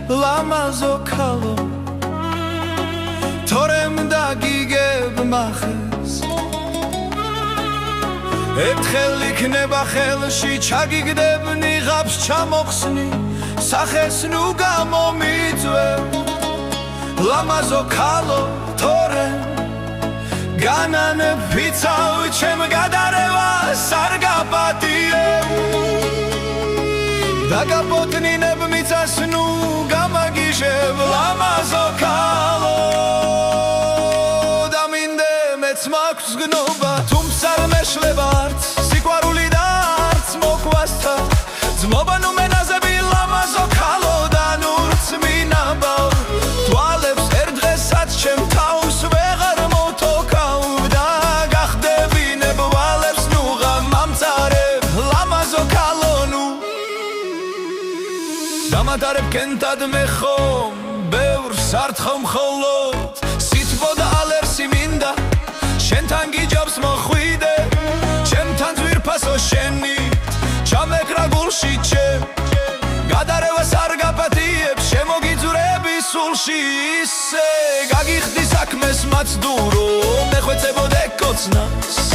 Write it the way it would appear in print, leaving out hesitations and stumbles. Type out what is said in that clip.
ლამაზო ქალო თორემ დაგიგებ მახეს ერთხელ იქნება ხელში ჩაგიგდებ ნიღაბს ჩამოხსნი სახეს ნუ გამომიწვევ ლამაზო ქალო თორემ განანებ ფიცავ ჩემ გადარევას არ გაპატიებ დაგაპოტნინებ მიწას ნუ გამაგიჟებ ლამაზო ქალო და მინდე მეც მაქვს გნობა თუმცა არ მეშლება არც სიყვარული და არც მოკვასთა ძმობა ნუ მენაზები ლამაზო ქალო და ნურც მინაბავ თვალებს ერთ დღესაც ჩემ თავს ვეღარ მოვთოქავ და გახდებინებ ვალებს ნუ გამამწარებ ლამაზო ქალო ნუ დამადარებ კენტად მე ხომ ბევრს არ თხომ მხოლოდ სითბო და ალერსი მინდა შენთან გიჯობს მოხვიდე ჩემთან ძვირფასო შენით ჩამეკრა გულში ჩემ გადარევას არ გაპატიებ შემოგიძვრები სულში ისე გაგიხდი საქმეს მაცდურო მე ხვეწებოდე კოცნას